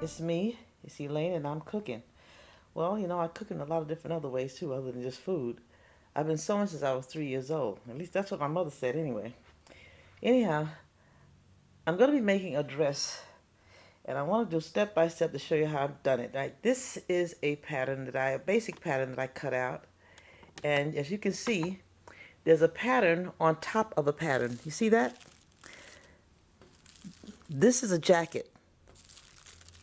It's me, it's Elaine, and I'm cooking. Well, I cook in a lot of different other ways too, other than just food. I've been sewing since I was 3 years old. At least that's what my mother said anyway. Anyhow, I'm going to be making a dress, and I want to do step by step to show you how I've done it. Right? This is a basic pattern that I cut out. And as you can see, there's a pattern on top of a pattern. You see that? This is a jacket.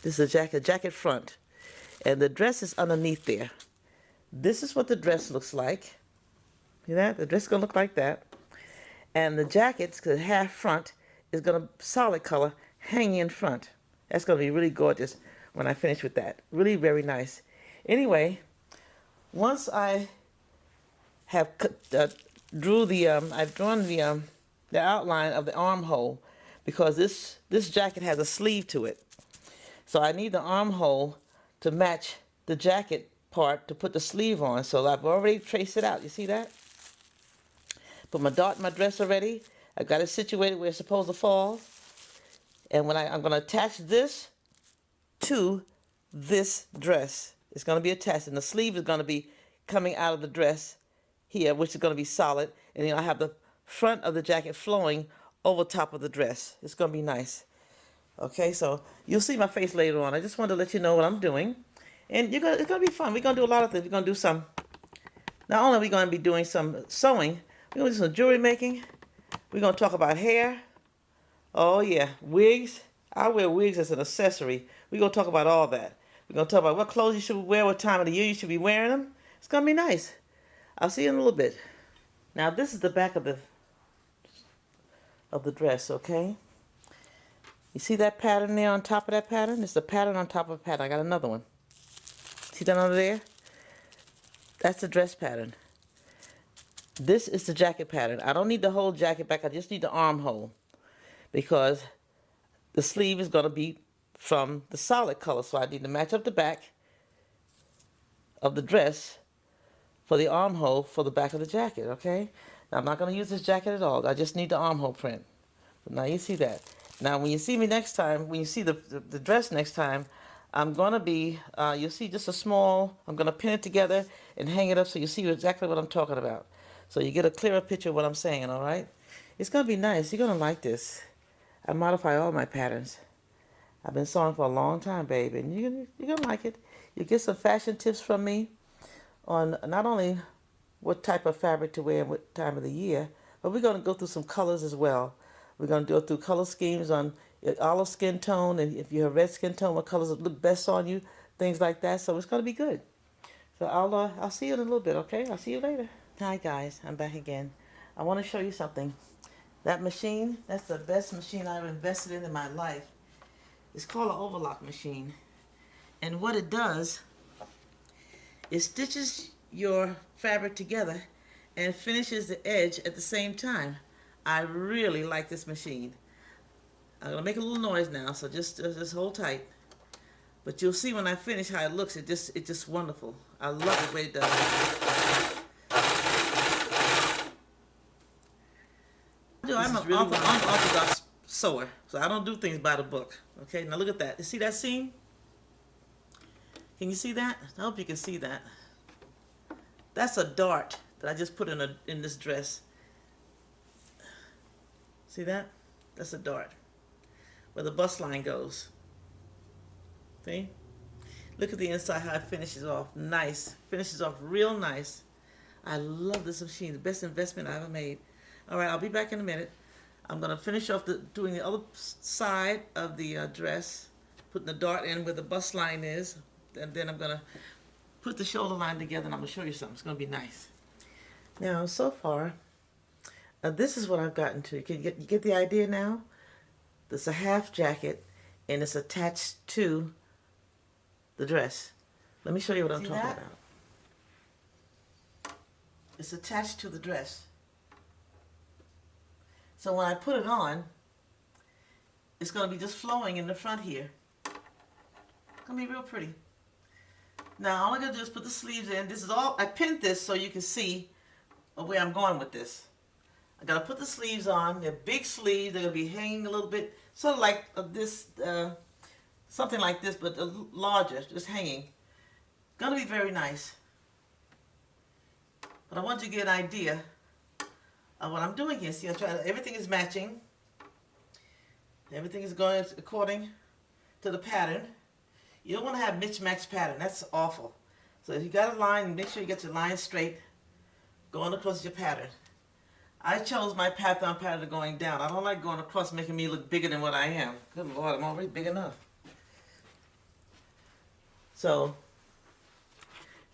This is a jacket front. And the dress is underneath there. This is what the dress looks like. See that? The dress is going to look like that. And the jacket's half front is going to solid color hanging in front. That's going to be really gorgeous when I finish with that. Really very nice. Anyway, once I have I've drawn the outline of the armhole because this jacket has a sleeve to it. So I need the armhole to match the jacket part to put the sleeve on. So I've already traced it out. You see that? Put my dart in my dress already. I've got it situated where it's supposed to fall. And when I'm going to attach this to this dress. It's going to be attached. And the sleeve is going to be coming out of the dress here, which is going to be solid. And then I have the front of the jacket flowing over top of the dress. It's going to be nice. Okay, so you'll see my face later on. I just wanted to let you know what I'm doing. And it's going to be fun. We're going to do a lot of things. We're going to do some, not only are we going to be doing some sewing, we're going to do some jewelry making. We're going to talk about hair. Oh, yeah, wigs. I wear wigs as an accessory. We're going to talk about all that. We're going to talk about what clothes you should wear, what time of the year you should be wearing them. It's going to be nice. I'll see you in a little bit. Now, this is the back of the dress, okay? You see that pattern there on top of that pattern? It's the pattern on top of a pattern. I got another one. See that under there? That's the dress pattern. This is the jacket pattern. I don't need the whole jacket back. I just need the armhole because the sleeve is going to be from the solid color. So I need to match up the back of the dress for the armhole for the back of the jacket, okay? Now, I'm not going to use this jacket at all. I just need the armhole print. But now you see that. Now, when you see me next time, when you see the dress next time, I'm going to be, you'll see just a small, I'm going to pin it together and hang it up so you see exactly what I'm talking about. So you get a clearer picture of what I'm saying, all right? It's going to be nice. You're going to like this. I modify all my patterns. I've been sewing for a long time, baby, and you're going to like it. You get some fashion tips from me on not only what type of fabric to wear and what time of the year, but we're going to go through some colors as well. We're going to go through color schemes on olive skin tone, and if you have red skin tone, what colors look best on you, things like that. So it's going to be good. So I'll see you in a little bit, okay? I'll see you later. Hi guys, I'm back again. I want to show you something. That machine, that's the best machine I've invested in my life. It's called an overlock machine. And what it does, it stitches your fabric together and finishes the edge at the same time. I really like this machine. I'm going to make a little noise now, so just hold tight. But you'll see when I finish how it looks. It's just wonderful. I love the way it does. I'm an unorthodox sewer, so I don't do things by the book. Okay, now look at that. You see that seam? Can you see that? I hope you can see that. That's a dart that I just put in this dress. See that? That's a dart where the bust line goes. See? Look at the inside how it finishes off. Nice. Finishes off real nice. I love this machine. The best investment I ever made. All right, I'll be back in a minute. I'm going to finish off doing the other side of the dress, putting the dart in where the bust line is, and then I'm going to put the shoulder line together, and I'm going to show you something. It's going to be nice. Now, so far, this is what I've gotten to. You get the idea now? It's a half jacket, and it's attached to the dress. Let me show you what I'm talking about. It's attached to the dress. So when I put it on, it's going to be just flowing in the front here. It's going to be real pretty. Now all I'm going to do is put the sleeves in. This is all, I pinned this so you can see where I'm going with this. I got to put the sleeves on. They're big sleeves. They're going to be hanging a little bit, sort of like this something like this, but larger, just hanging. Gonna be very nice. But I want you to get an idea of what I'm doing here. See, everything is matching. Everything is going according to the pattern. You don't want to have mismatched pattern. That's awful. So if you got a line, make sure you get your line straight going across your pattern. I chose my Python pattern going down. I don't like going across making me look bigger than what I am. Good Lord, I'm already big enough. So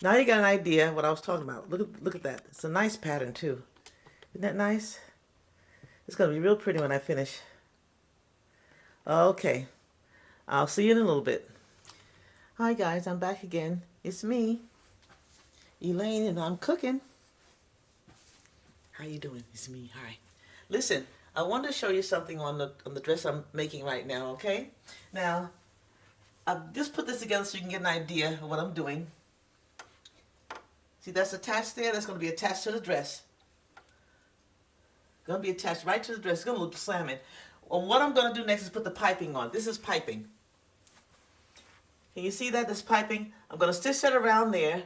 now you got an idea what I was talking about. Look at that. It's a nice pattern too. Isn't that nice? It's going to be real pretty when I finish. Okay. I'll see you in a little bit. Hi guys, I'm back again. It's me, Elaine, and I'm cooking. How you doing? It's me. Hi. Listen, I wanted to show you something on the dress I'm making right now, okay? Now, I've just put this together so you can get an idea of what I'm doing. See, that's attached there. That's going to be attached to the dress. Going to be attached right to the dress. It's going to look slamming. Well, what I'm going to do next is put the piping on. This is piping. Can you see that? This piping. I'm going to stitch that around there.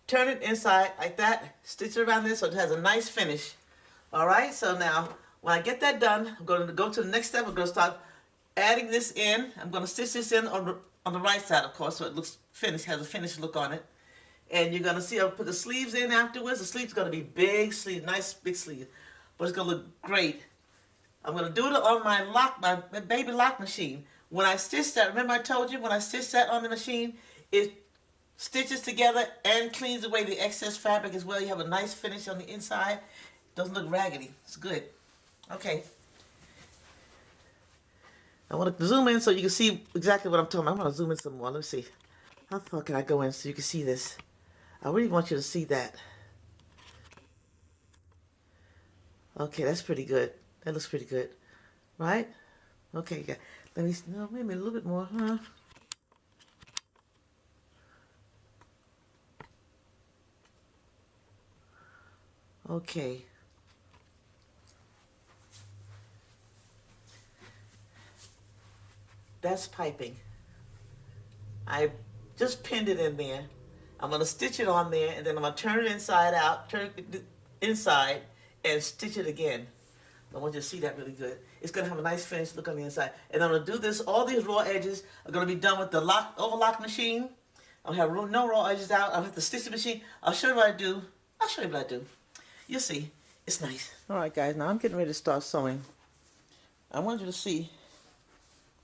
Turn it inside like that. Stitch it around there so it has a nice finish. Alright, so now when I get that done, I'm going to go to the next step. I'm going to start adding this in. I'm going to stitch this in on the right side, of course, so it looks finished, has a finished look on it. And you're going to see I'll put the sleeves in afterwards. The sleeves are going to be big sleeves, nice big sleeves. But it's going to look great. I'm going to do it on my baby lock machine. When I stitch that, remember I told you when I stitch that on the machine, it stitches together and cleans away the excess fabric as well. You have a nice finish on the inside. Doesn't look raggedy. It's good. Okay. I want to zoom in so you can see exactly what I'm talking about. I want to zoom in some more. Let me see. How far can I go in so you can see this? I really want you to see that. Okay, that's pretty good. That looks pretty good. Right? Okay, yeah. Let me, no, maybe a little bit more, huh? Okay. That's piping. I just pinned it in there. I'm going to stitch it on there, and then I'm going to turn it inside out, turn it inside, and stitch it again. I want you to see that really good. It's going to have a nice finished look on the inside. And I'm going to do this. All these raw edges are going to be done with the overlock machine. I'll have no raw edges out. I'll have the stitching machine. I'll show you what I do. I'll show you what I do. You'll see. It's nice. All right, guys. Now I'm getting ready to start sewing. I want you to see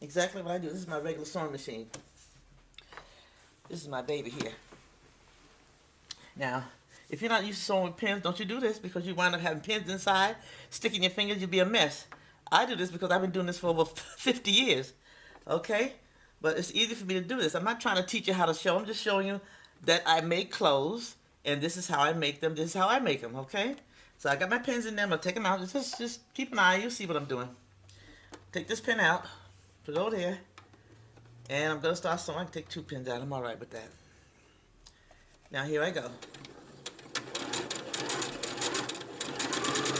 exactly what I do. This is my regular sewing machine. This is my baby here. Now, if you're not used to sewing with pins, don't you do this because you wind up having pins inside, sticking your fingers, you'll be a mess. I do this because I've been doing this for over 50 years, okay? But it's easy for me to do this. I'm not trying to teach you how to sew. I'm just showing you that I make clothes, and this is how I make them. This is how I make them, okay? So I got my pins in there. I'm going to take them out. Just keep an eye. You'll see what I'm doing. Take this pin out, put it over there, and I'm going to start sewing. I can take 2 pins out. I'm all right with that. Now here I go.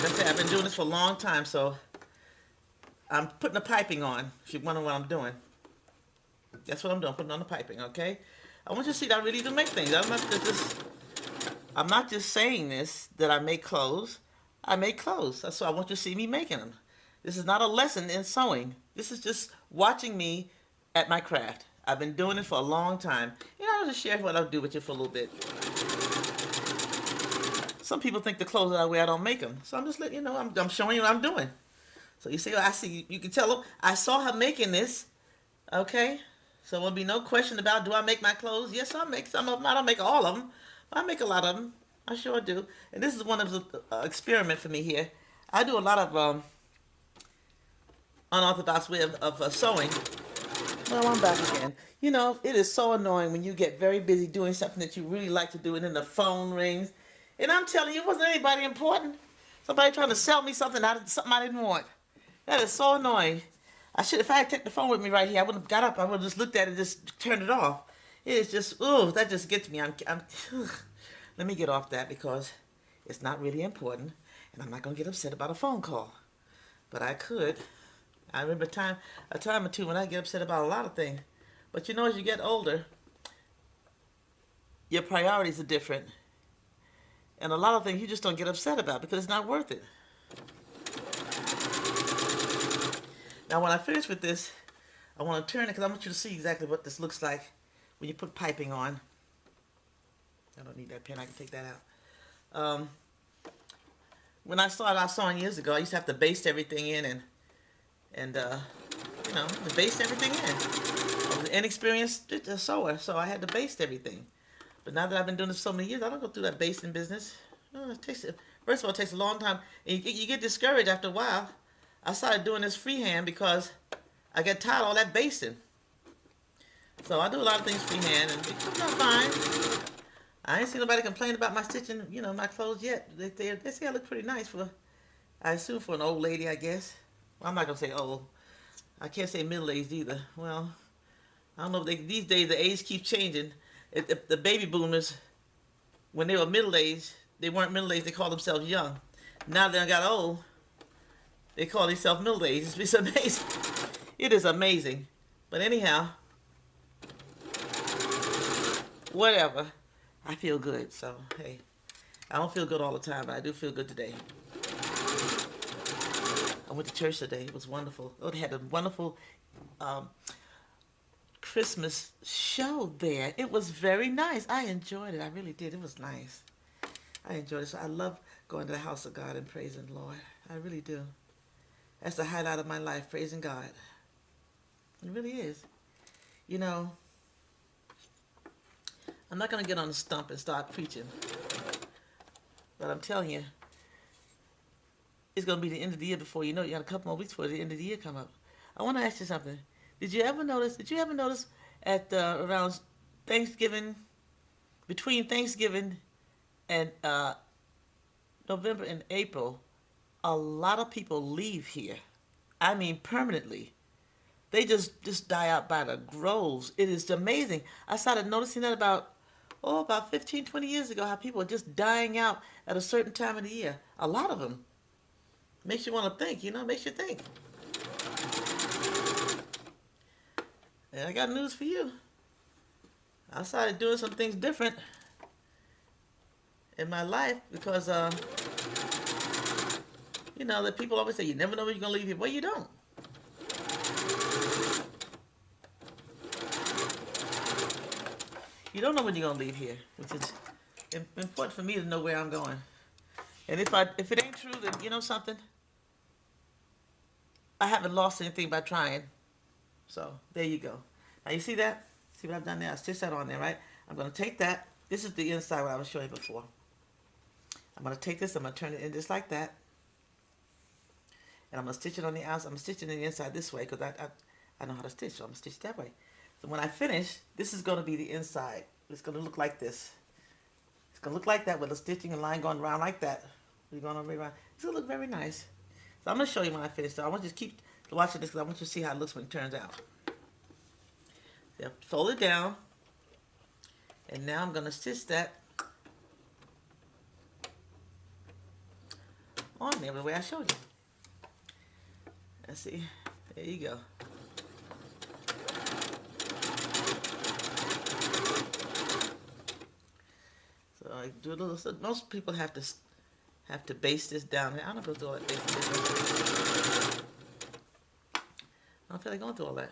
Like I said, I've been doing this for a long time, so I'm putting the piping on, if you wonder what I'm doing. That's what I'm doing, putting on the piping, okay? I want you to see that I really do make things. I'm not just saying this, that I make clothes. I make clothes. So I want you to see me making them. This is not a lesson in sewing. This is just watching me at my craft. I've been doing it for a long time. You know, I'll just share what I'll do with you for a little bit. Some people think the clothes that I wear, I don't make them. So I'm just letting you know, I'm showing you what I'm doing. So you see, I see, you can tell them, I saw her making this, okay? So there'll be no question about, do I make my clothes? Yes, I make some of them. I don't make all of them. I make a lot of them. I sure do. And this is one of the experiment for me here. I do a lot of unorthodox way of sewing. Well, I'm back again. You know, it is so annoying when you get very busy doing something that you really like to do, and then the phone rings. And I'm telling you, it wasn't anybody important. Somebody trying to sell me something I didn't want. That is so annoying. If I had taken the phone with me right here, I wouldn't have got up. I would have just looked at it and just turned it off. It is just, ooh, that just gets me. Let me get off that because it's not really important. And I'm not going to get upset about a phone call. But I could. I remember a time or two when I get upset about a lot of things. But you know, as you get older, your priorities are different. And a lot of things you just don't get upset about because it's not worth it. Now, when I finish with this, I want to turn it because I want you to see exactly what this looks like when you put piping on. I don't need that pen. I can take that out. When I started out sewing years ago, I used to have to baste everything in and you know, to baste everything in. I was an inexperienced sewer, so I had to baste everything. But now that I've been doing this so many years, I don't go through that basting business. First of all, it takes a long time. And you get discouraged after a while. I started doing this freehand because I get tired of all that basting. So I do a lot of things freehand, and it comes out fine. I ain't seen nobody complain about my stitching, you know, my clothes yet. They say I look pretty nice for, I assume for an old lady, I guess. Well, I'm not going to say old. I can't say middle-aged either. Well, I don't know. These days, the age keeps changing. The baby boomers, when they were middle-aged, they weren't middle-aged. They called themselves young. Now they got old. They call themselves middle-aged. It's amazing. It is amazing. But anyhow, whatever. I feel good. So, hey, I don't feel good all the time, but I do feel good today. I went to church today. It was wonderful. Oh, they had a wonderful Christmas show there. It was very nice. I enjoyed it. I really did. It was nice. I enjoyed it. So I love going to the house of God and praising the Lord. I really do. That's the highlight of my life, praising God. It really is. You know, I'm not going to get on the stump and start preaching. But I'm telling you, it's going to be the end of the year before you know it. You got a couple more weeks before the end of the year come up. I want to ask you something. Did you ever notice at around Thanksgiving, between Thanksgiving and November and April, a lot of people leave here. I mean, permanently. They just die out by the groves. It is amazing. I started noticing that about 15, 20 years ago, how people are just dying out at a certain time of the year. A lot of them. Makes you want to think, you know, makes you think. And I got news for you. I started doing some things different in my life because, you know, that people always say, you never know when you're going to leave here. Well, you don't. You don't know when you're going to leave here, which is important for me to know where I'm going. And if it ain't true, then you know something? I haven't lost anything by trying. So, there you go. Now, you see that? See what I've done there? I stitched that on there, right? I'm going to take that. This is the inside what I was showing you before. I'm going to take this. I'm going to turn it in just like that. And I'm going to stitch it on the outside. I'm stitching it inside this way because I know how to stitch. So, I'm going to stitch that way. So, when I finish, this is going to be the inside. It's going to look like this. It's going to look like that with the stitching and line going around like that. We're going around. It's going to look very nice. So I'm going to show you when I finish. So I want you to keep watching this because I want you to see how it looks when it turns out. So fold it down. And now I'm going to stitch that on there the way I showed you. Let's see. There you go. So I do a little. So most people have to base this down. I don't go through all that basting. I don't feel like going through all that.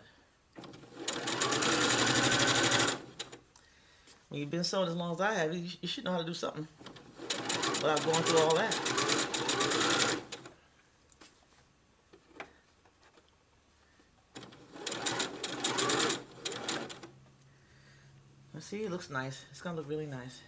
When you've been sewing as long as I have, you should know how to do something without going through all that. Let's see, it looks nice. It's going to look really nice.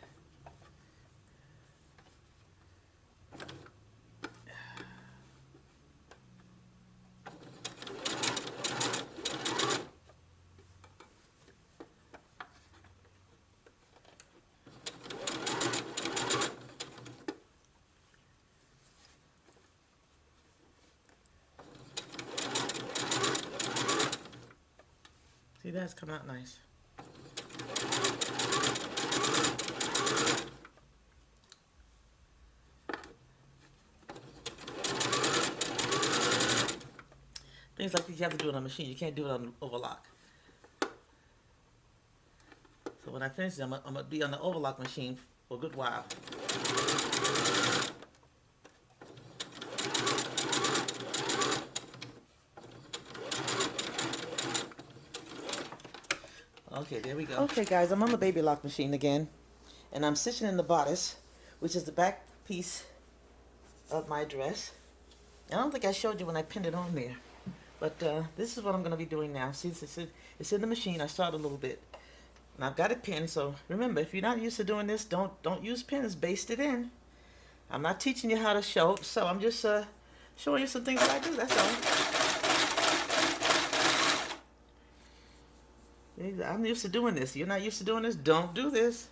See, that's come out nice. Things like this you have to do it on a machine. You can't do it on an overlock. when I finish it, I'm going to be on the overlock machine for a good while. Okay, there we go. Okay, guys, I'm on the baby lock machine again. And I'm stitching in the bodice, which is the back piece of my dress. I don't think I showed you when I pinned it on there. But this is what I'm going to be doing now. See, it's in the machine. I started a little bit. And I've got it pinned. So remember, if you're not used to doing this, don't use pins. Baste it in. I'm not teaching you how to sew. So I'm just showing you some things that I do. That's all. I'm used to doing this. You're not used to doing this? Don't do this.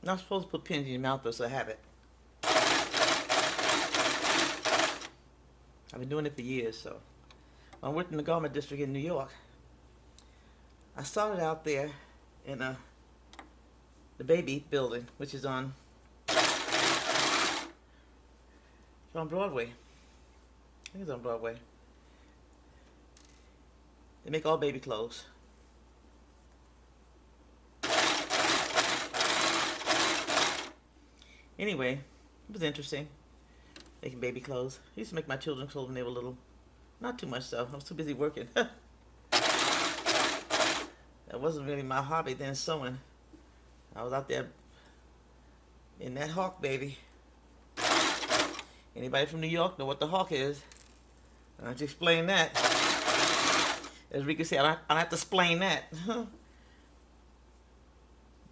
Not supposed to put pins in your mouth, but it's a habit. I've been doing it for years, so. I worked in the garment district in New York. I started out there in the baby building, which is on Broadway. I think it's on Broadway. They make all baby clothes. Anyway, it was interesting, making baby clothes. I used to make my children's clothes when they were little. Not too much though, I was too busy working. That wasn't really my hobby then, sewing. I was out there in that hawk, baby. Anybody from New York know what the hawk is? I don't have to explain that. As Rika said, I don't have to explain that. Well,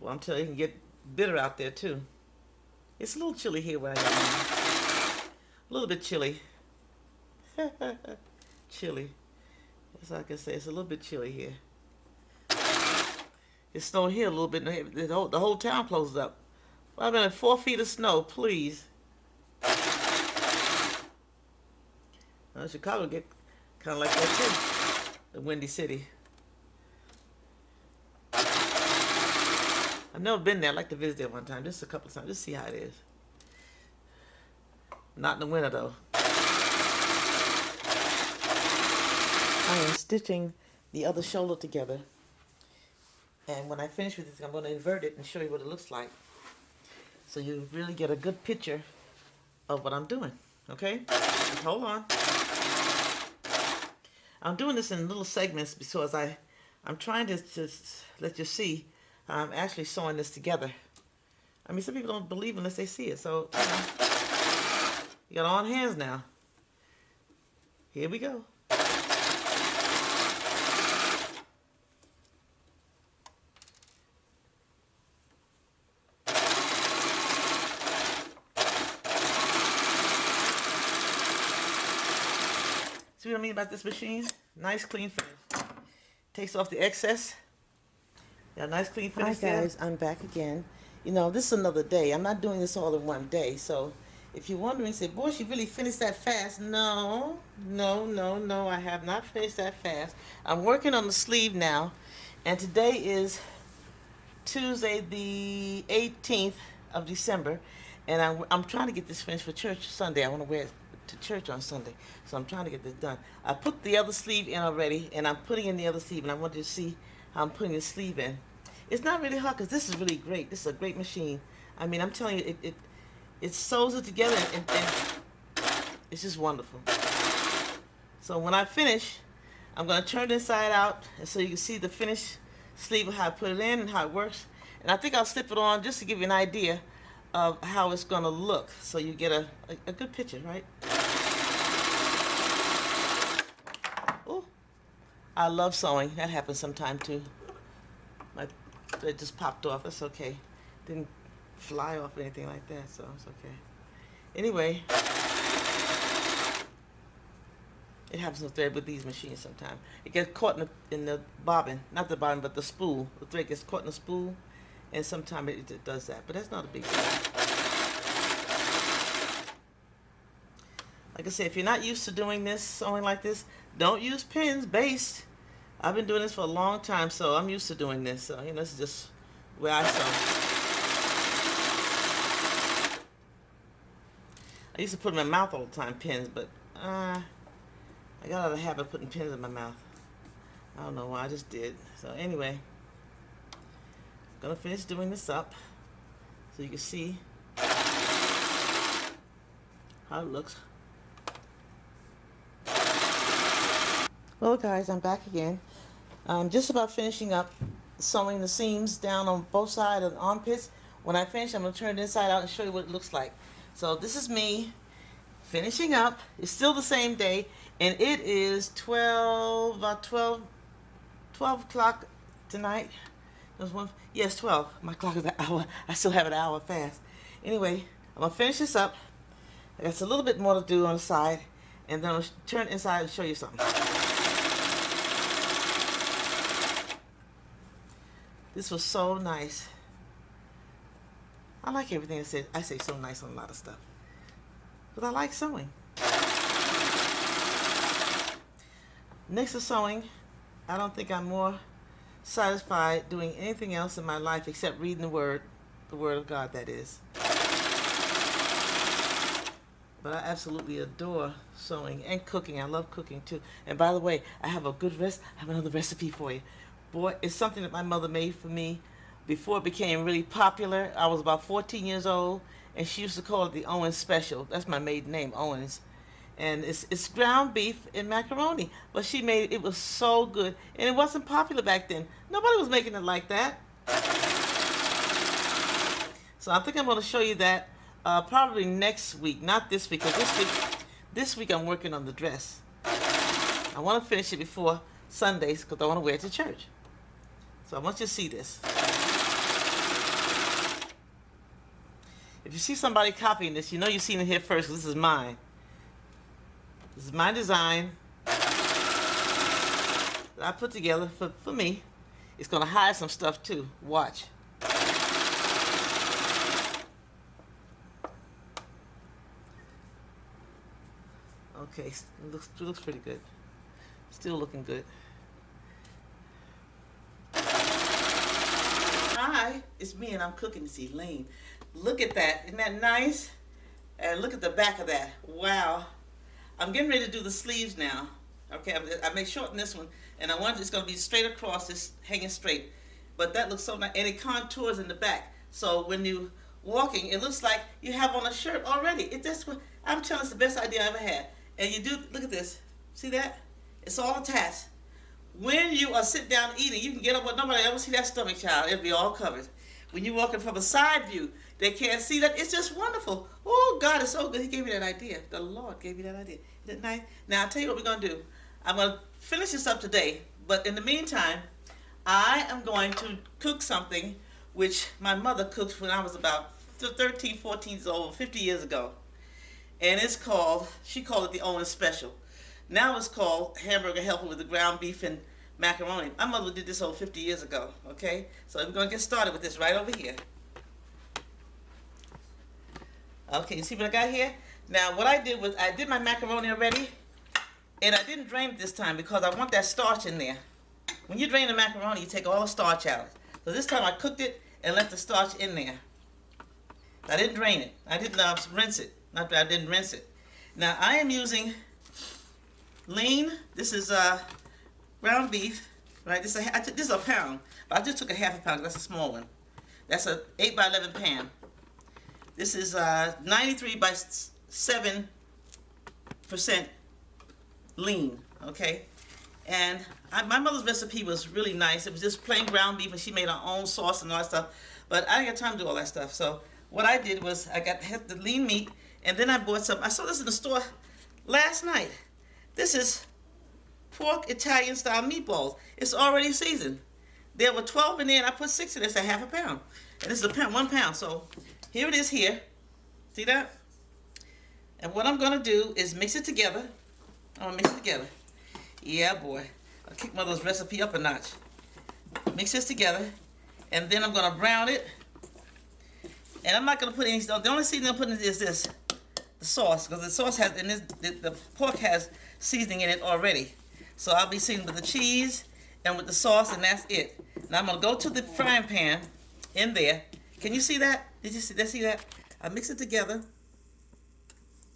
I'm telling you, it can get bitter out there too. It's a little chilly here where I am. A little bit chilly. Chilly. That's all I can say. It's a little bit chilly here. It's snowing here a little bit. The whole town closed up. Well, I've been at 4 feet of snow, please. Well, Chicago get kind of like that too. The Windy City. I've never been there. I'd like to visit there one time, just a couple of times, just see how it is. Not in the winter though. I am stitching the other shoulder together, and when I finish with this, I'm going to invert it and show you what it looks like, so you really get a good picture of what I'm doing. Okay, just hold on. I'm doing this in little segments because I'm trying to just let you see how I'm actually sewing this together. I mean, some people don't believe unless they see it, so you got on hands now. Here we go. See what I mean about this machine? Nice clean finish. Takes off the excess. Got a nice clean finish. Hi guys, I'm back again. You know, this is another day. I'm not doing this all in one day. So if you're wondering, say, boy, she really finished that fast. No, I have not finished that fast. I'm working on the sleeve now. And today is Tuesday the 18th of December. And I'm trying to get this finished for church Sunday. I want to wear it to church on Sunday, so I'm trying to get this done. I put the other sleeve in already, and I'm putting in the other sleeve, and I want you to see how I'm putting the sleeve in. It's not really hard because this is really great. This is a great machine. I mean, I'm telling you, it sews it together, and it's just wonderful. So when I finish, I'm going to turn it inside out, and so you can see the finished sleeve of how I put it in and how it works. And I think I'll slip it on just to give you an idea of how it's going to look, so you get a good picture, right? Oh, I love sewing. That happens sometime too. My thread just popped off. That's okay. Didn't fly off or anything like that, so it's okay. Anyway, it happens with thread with these machines sometimes. It gets caught in the bobbin, not the bobbin, but the spool. The thread gets caught in the spool, and sometimes it does that. But that's not a big deal. Like I said, if you're not used to doing this, sewing like this, don't use pins based. I've been doing this for a long time, so I'm used to doing this. So, you know, this is just where I sew. I used to put in my mouth all the time, pins, but I got out of the habit of putting pins in my mouth. I don't know why, I just did. So anyway, I'm gonna finish doing this up so you can see how it looks. Well guys, I'm back again. I'm just about finishing up sewing the seams down on both sides of the armpits. When I finish, I'm going to turn it inside out and show you what it looks like. So this is me finishing up. It's still the same day, and it is 12 o'clock tonight. Yes, 12. My clock is an hour. I still have an hour fast. Anyway, I'm going to finish this up. I got a little bit more to do on the side, and then I'll turn it inside and show you something. This was so nice. I like everything I say so nice on a lot of stuff. Because I like sewing. Next to sewing, I don't think I'm more satisfied doing anything else in my life except reading the Word of God, that is. But I absolutely adore sewing and cooking. I love cooking too. And by the way, I have another recipe for you. Boy, it's something that my mother made for me before it became really popular. I was about 14 years old, and she used to call it the Owens Special. That's my maiden name, Owens. And it's ground beef and macaroni. But she made it. It was so good. And it wasn't popular back then. Nobody was making it like that. So I think I'm going to show you that probably next week. Not this week, because this week I'm working on the dress. I want to finish it before Sundays because I want to wear it to church. So I want you to see this. If you see somebody copying this, you know you've seen it here first, because this is mine. This is my design that I put together for me. It's going to hide some stuff too. Watch. Okay, it looks pretty good. Still looking good. Hi, it's me and I'm cooking. It's Elaine. Look at that. Isn't that nice? And look at the back of that. Wow. I'm getting ready to do the sleeves now. Okay, I may shorten this one, and I want it's going to be straight across, this hanging straight. But that looks so nice, and it contours in the back. So when you walking, it looks like you have on a shirt already. I'm telling you, it's the best idea I ever had. And you do, look at this. See that? It's all attached. When you are sitting down eating, you can get up, but nobody ever see that stomach, child. It'll be all covered. When you're walking from a side view, they can't see that. It's just wonderful. Oh, God, it's so good. He gave me that idea. The Lord gave me that idea. Isn't that nice? Now, I'll tell you what we're going to do. I'm going to finish this up today, but in the meantime, I am going to cook something which my mother cooked when I was about 13, 14 years old, 50 years ago. And it's called, she called it the Owens Special. Now it's called Hamburger Helper with the ground beef and macaroni. My mother did this over 50 years ago, okay? So we're going to get started with this right over here. Okay, you see what I got here? Now what I did was I did my macaroni already, and I didn't drain it this time because I want that starch in there. When you drain the macaroni, you take all the starch out. So this time I cooked it and left the starch in there. I didn't drain it. I didn't rinse it. Not that I didn't rinse it. Now I am using lean. This is ground beef, right? This is a pound, but I just took a half a pound. That's a small one. That's a 8 by 11 pan. This is 93 by 7% lean. Okay, and my mother's recipe was really nice. It was just plain ground beef, and she made her own sauce and all that stuff. But I didn't have time to do all that stuff. So what I did was I got the lean meat, and then I bought some. I saw this in the store last night. This is pork Italian style meatballs. It's already seasoned. There were 12 in there, and I put 6 in it. It's a half a pound. And this is a pound, 1 pound. So here it is here. See that? And what I'm gonna do is mix it together. I'm gonna mix it together. Yeah, boy. I'll kick Mother's recipe up a notch. Mix this together, and then I'm gonna brown it. And I'm not gonna put any. The only seasoning I'm putting is this, the sauce, because the sauce has in this. The pork has seasoning in it already. So I'll be seasoning with the cheese and with the sauce, and that's it. Now I'm gonna go to the frying pan in there. Can you see that? Did you see that? I mix it together.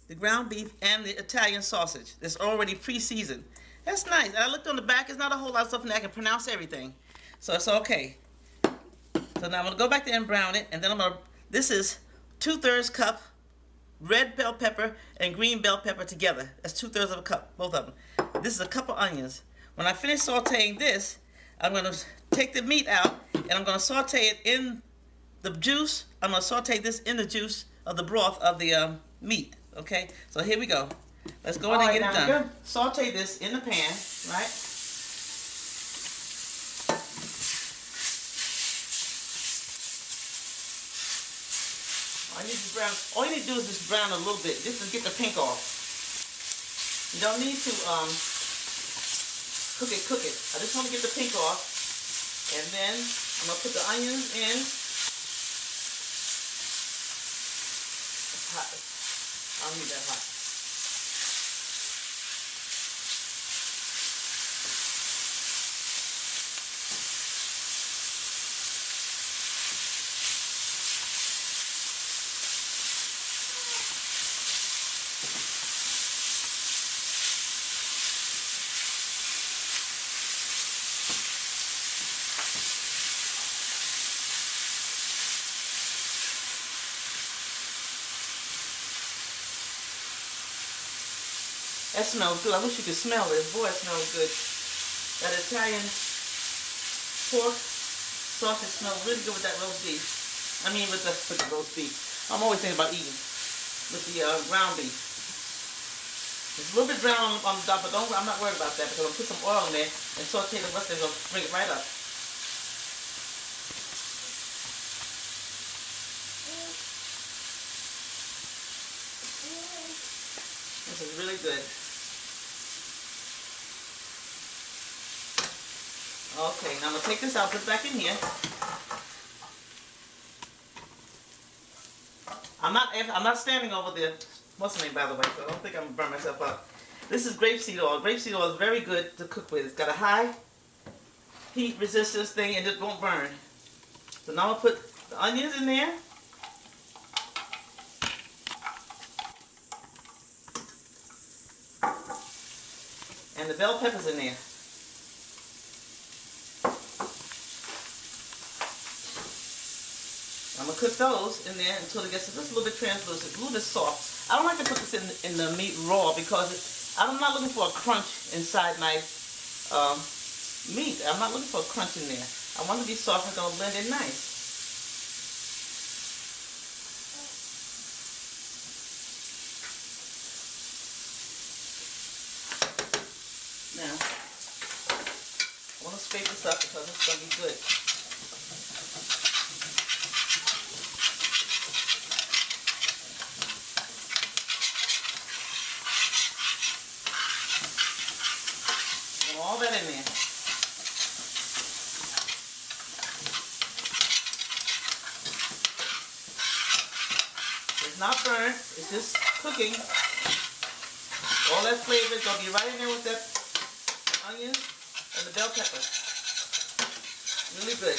The ground beef and the Italian sausage. That's already pre-seasoned. That's nice. And I looked on the back. There's not a whole lot of stuff in there. I can pronounce everything. So it's okay. So now I'm going to go back there and brown it. And then I'm going to, this is 2/3 cup red bell pepper and green bell pepper together. That's 2/3 of a cup, both of them. This is a cup of onions. When I finish sauteing this, I'm going to take the meat out and I'm going to saute it in the juice. I'm going to saute this in the juice of the broth of the meat. Okay, so here we go. Let's go ahead and get it done. I'm going to saute this in the pan, right? All you need to do is just brown a little bit, just to get the pink off. You don't need to cook it. I just want to get the pink off. And then I'm going to put the onions in. It's hot. I don't need that hot. That smells good. I wish you could smell it. Boy, it smells good. That Italian pork sausage smells really good with that roast beef. I mean, with the roast beef. I'm always thinking about eating with the ground beef. It's a little bit brown on the top, but I'm not worried about that because I'll put some oil in there and saute the rest of it. It'll bring it right up. This is really good. Okay, now I'm gonna take this out, put it back in here. I'm not standing over the what's the name, by the way, so I don't think I'm gonna burn myself up. This is grapeseed oil. Grapeseed oil is very good to cook with. It's got a high heat resistance thing and it won't burn. So now I'll put the onions in there. And the bell peppers in there. I'm going to cook those in there until it gets just a little bit translucent, a little bit soft. I don't like to put this in the meat raw because I'm not looking for a crunch inside my meat. I'm not looking for a crunch in there. I want it to be soft and it's going to blend in nice. Now, I want to scrape this up because it's going to be good. All that in there. It's not burnt, it's just cooking. All that flavor is going to be right in there with that onion and the bell pepper. Really good.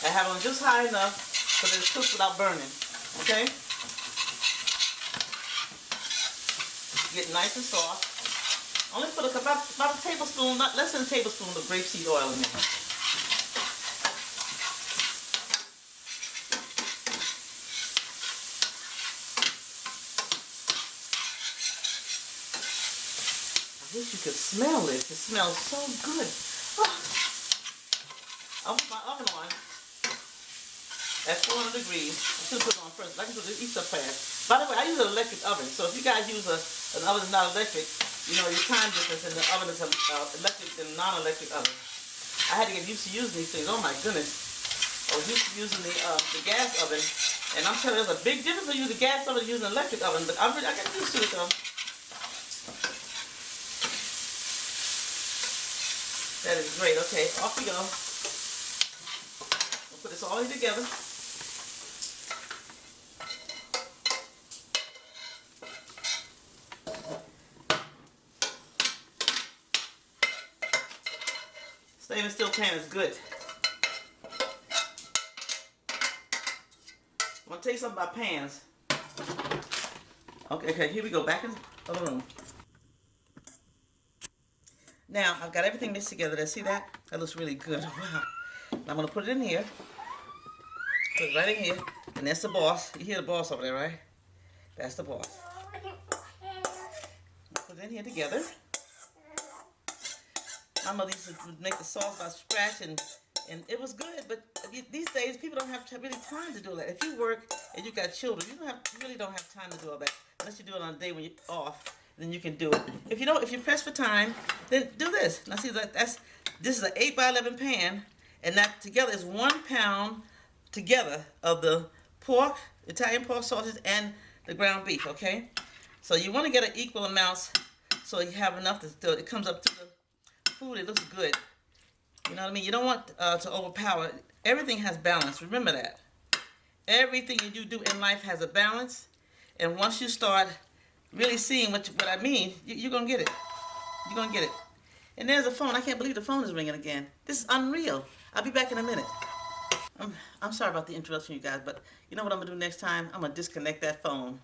I have them just high enough so that it's cooked without burning. Okay? Get nice and soft. Only put about a tablespoon, not less than a tablespoon of grapeseed oil in there. I wish you could smell this. It smells so good. I'll put my oven on at 400 degrees. I should put it on first, but I can do this each up fast. By the way, I use an electric oven, so if you guys use an oven that's not electric, you know, your time difference in the oven is electric and non-electric oven. I had to get used to using these things. Oh my goodness. I was used to using the gas oven, And I'm telling you, there's a big difference when you use a gas oven and using an electric oven, but I got used to it though. That is great. Okay, off we go. We'll put this all together. Stainless steel pan is good. I'm going to tell you something about pans. Okay, here we go. Back in the other room. Now, I've got everything mixed together there. See that? That looks really good. Wow. Now, I'm going to put it in here. Put it right in here. And that's the boss. You hear the boss over there, right? That's the boss. Put it in here together. My mother used to make the sauce by scratch, and it was good, but these days people don't have really time to do that. If you work and you got children, you really don't have time to do all that. Unless you do it on a day when you're off, then you can do it. If you press for time, then do this. Now see, this is an 8x11 pan, and that together is 1 pound together of the pork, Italian pork sausage, and the ground beef. Okay, so you want to get an equal amounts so you have enough to it comes up to the food. It looks good. You know what I mean? You don't want to overpower. Everything has balance. Remember that. Everything you do in life has a balance. And once you start really seeing what I mean, you're going to get it. You're going to get it. And there's a phone. I can't believe the phone is ringing again. This is unreal. I'll be back in a minute. I'm sorry about the interruption, you guys, but you know what I'm going to do next time? I'm going to disconnect that phone.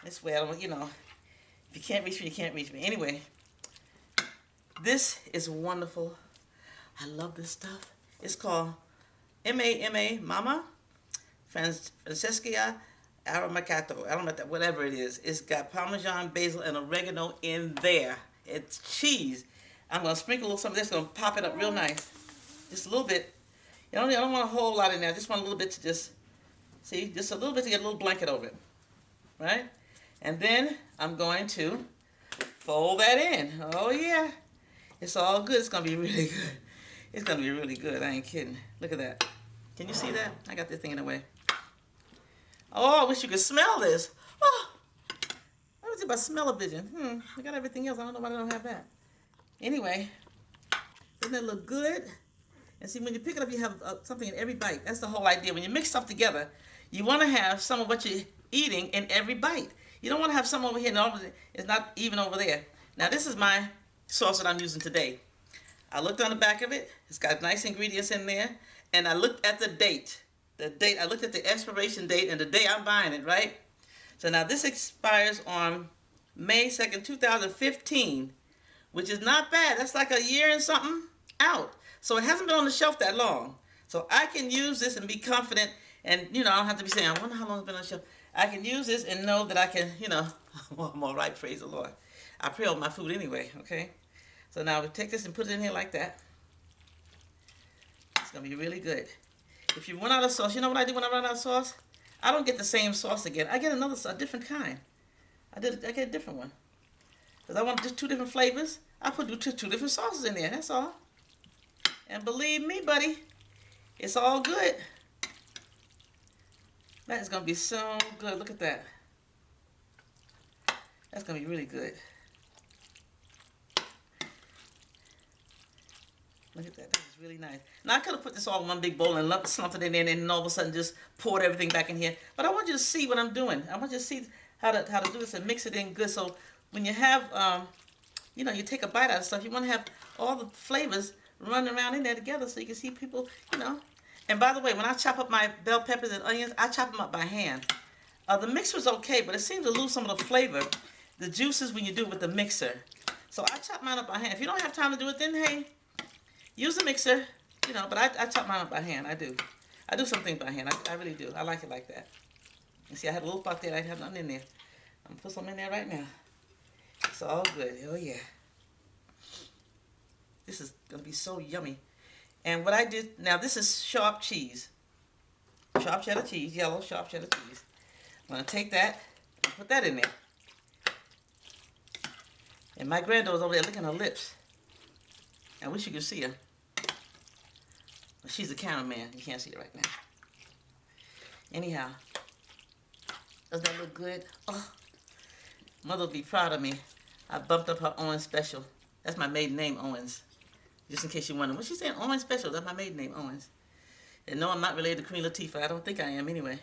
This way, if you can't reach me, you can't reach me. Anyway, this is wonderful. I love this stuff. It's called Mama Francesca Aromacato. I don't know whatever it is. It's got Parmesan, basil, and oregano in there. It's cheese. I'm going to sprinkle a little something that's going to pop it up real nice. Just a little bit. I don't want a whole lot in there. I just want a little bit to just a little bit to get a little blanket over it. Right? And then I'm going to fold that in. Oh, yeah. It's all good. It's going to be really good. It's going to be really good. I ain't kidding. Look at that. Can you see that? I got this thing in the way. Oh, I wish you could smell this. Oh, what was it about smell-o-vision? I got everything else. I don't know why I don't have that. Anyway, doesn't that look good? And see, when you pick it up, you have something in every bite. That's the whole idea. When you mix stuff together, you want to have some of what you're eating in every bite. You don't want to have some over here and it's not even over there. Now, this is my sauce that I'm using today. I looked on the back of it. It's got nice ingredients in there. And I looked at the date. I looked at the expiration date and the day I'm buying it, right? So now this expires on May 2nd, 2015, which is not bad. That's like a year and something out. So it hasn't been on the shelf that long. So I can use this and be confident, and I don't have to be saying, I wonder how long it's been on the shelf. I can use this and know that I can, I'm all right, praise the Lord. I pray over my food anyway, okay? So now we take this and put it in here like that. It's going to be really good. If you run out of sauce, you know what I do when I run out of sauce? I don't get the same sauce again. I get a different kind. I get a different one. Because I want just 2 different flavors. I put 2 different sauces in there, that's all. And believe me, buddy, it's all good. That is going to be so good. Look at that. That's going to be really good. Look at that. That is really nice. Now, I could have put this all in one big bowl and slumped it in there and then all of a sudden just poured everything back in here. But I want you to see what I'm doing. I want you to see how to do this and mix it in good. So when you have, you take a bite out of stuff, you want to have all the flavors running around in there together so you can see people, And by the way, when I chop up my bell peppers and onions, I chop them up by hand. The mixer's okay, but it seems to lose some of the flavor, the juices when you do it with the mixer. So I chop mine up by hand. If you don't have time to do it, then hey, use a mixer, but I chop mine up by hand. I do. I do some things by hand. I really do. I like it like that. You see, I had a little pot there. I didn't have nothing in there. I'm going to put some in there right now. It's all good. Oh, yeah. This is going to be so yummy. And what I did, now this is sharp cheese. Sharp cheddar cheese, yellow sharp cheddar cheese. I'm going to take that and put that in there. And my granddaughter's over there licking her lips. I wish you could see her. But she's the cameraman. You can't see it right now. Anyhow, Does that look good? Oh, Mother will be proud of me. I bumped up her Owens Special. That's my maiden name, Owens. Just in case you're wondering. What she saying? Owens Special. That's my maiden name, Owens. And no, I'm not related to Queen Latifah. I don't think I am anyway.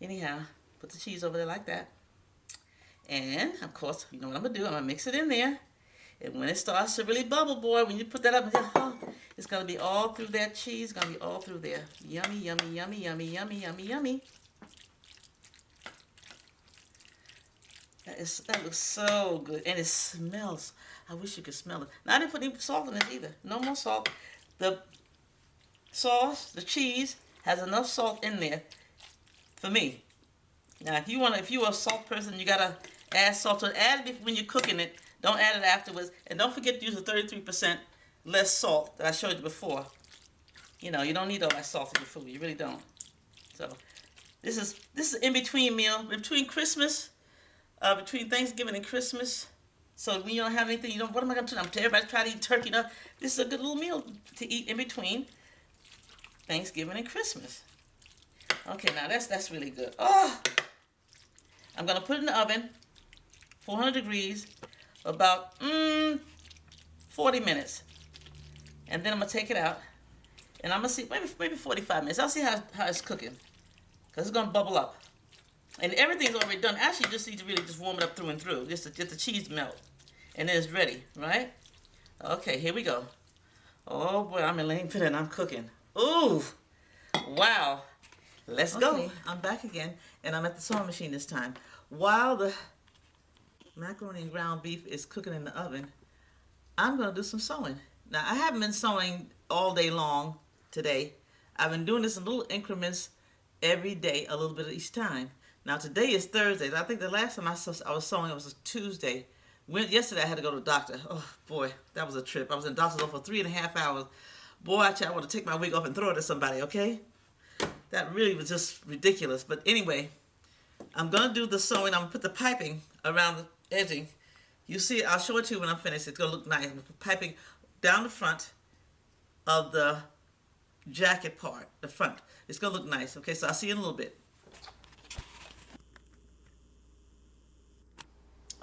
Anyhow, put the cheese over there like that. And, of course, you know what I'm going to do. I'm going to mix it in there. And when it starts to really bubble, boy, when you put that up, it's going to be all through that cheese. It's going to be all through there. Yummy, yummy, yummy, yummy, yummy, yummy, yummy. That looks so good. And it smells. I wish you could smell it. Now, I didn't put any salt in it either. No more salt. The sauce, the cheese, has enough salt in there for me. Now, if you're a salt person, you got to add salt to it. Add it when you're cooking it. Don't add it afterwards. And don't forget to use the 33% less salt that I showed you before. You know, you don't need all that salt in your food. You really don't. So, this is an in-between meal. Between Christmas, between Thanksgiving and Christmas. So, when you don't have anything, what am I going to do? I'm telling everybody try to eat turkey. No, this is a good little meal to eat in between Thanksgiving and Christmas. Okay, now that's really good. Oh! I'm going to put it in the oven, 400 degrees, about 40 minutes. And then I'm going to take it out. And I'm going to see, maybe 45 minutes. I'll see how it's cooking. Because it's going to bubble up. And everything's already done. Actually, you just need to really just warm it up through and through. Just the cheese melt. And then it's ready, right? Okay, here we go. Oh, boy, I'm Elaine and I'm cooking. Ooh, wow. Let's go. Okay, I'm back again, and I'm at the sewing machine this time. While the macaroni and ground beef is cooking in the oven, I'm going to do some sewing. Now, I haven't been sewing all day long today. I've been doing this in little increments every day, a little bit each time. Now, today is Thursday. I think the last time I was sewing, it was a Tuesday. Yesterday, I had to go to the doctor. Oh, boy, that was a trip. I was in the doctor's office for 3.5 hours. Boy, I want to take my wig off and throw it at somebody, okay? That really was just ridiculous. But anyway, I'm going to do the sewing. I'm going to put the piping around the edging. You see it. I'll show it to you when I'm finished. It's going to look nice. I'm going to put piping down the front of the jacket part, the front. It's going to look nice. Okay, so I'll see you in a little bit.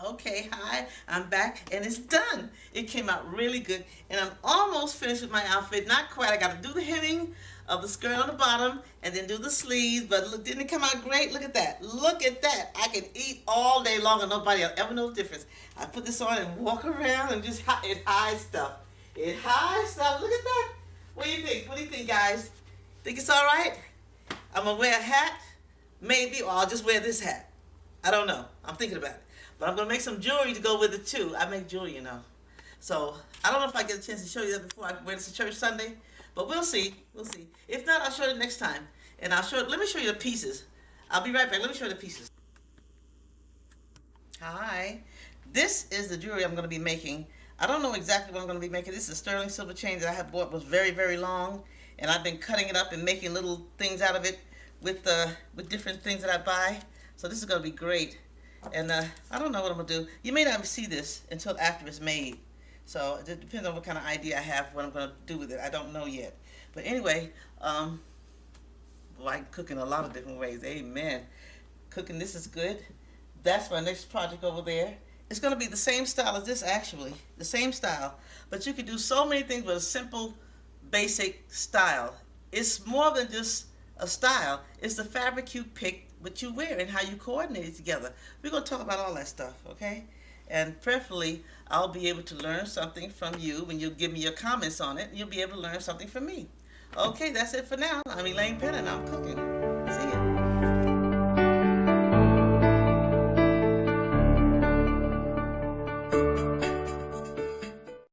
Okay, hi, I'm back, and it's done. It came out really good, and I'm almost finished with my outfit. Not quite. I got to do the hemming of the skirt on the bottom, and then do the sleeves, but look, didn't it come out great? Look at that. Look at that. I can eat all day long, and nobody will ever know the difference. I put this on and walk around, and just it hides stuff. It hides stuff. Look at that. What do you think? What do you think, guys? Think it's all right? I'm going to wear a hat, maybe, or I'll just wear this hat. I don't know. I'm thinking about it. But I'm going to make some jewelry to go with it, too. I make jewelry, you know. So, I don't know if I get a chance to show you that before I wear this to church Sunday. But we'll see. We'll see. If not, I'll show you next time. And let me show you the pieces. I'll be right back. Let me show you the pieces. Hi. This is the jewelry I'm going to be making. I don't know exactly what I'm going to be making. This is a sterling silver chain that I have bought. It was very, very long. And I've been cutting it up and making little things out of it with different things that I buy. So this is going to be great. And I don't know what I'm going to do. You may not see this until after it's made. So it depends on what kind of idea I have, what I'm going to do with it. I don't know yet. But anyway, well, I can cook in a lot of different ways. Amen. Cooking this is good. That's my next project over there. It's going to be the same style as this, actually. The same style. But you can do so many things with a simple, basic style. It's more than just a style. It's the fabric you pick, what you wear, and how you coordinate it together. We're going to talk about all that stuff, okay? And preferably, I'll be able to learn something from you when you give me your comments on it. You'll be able to learn something from me. Okay, that's it for now. I'm Elaine Penn, and I'm cooking.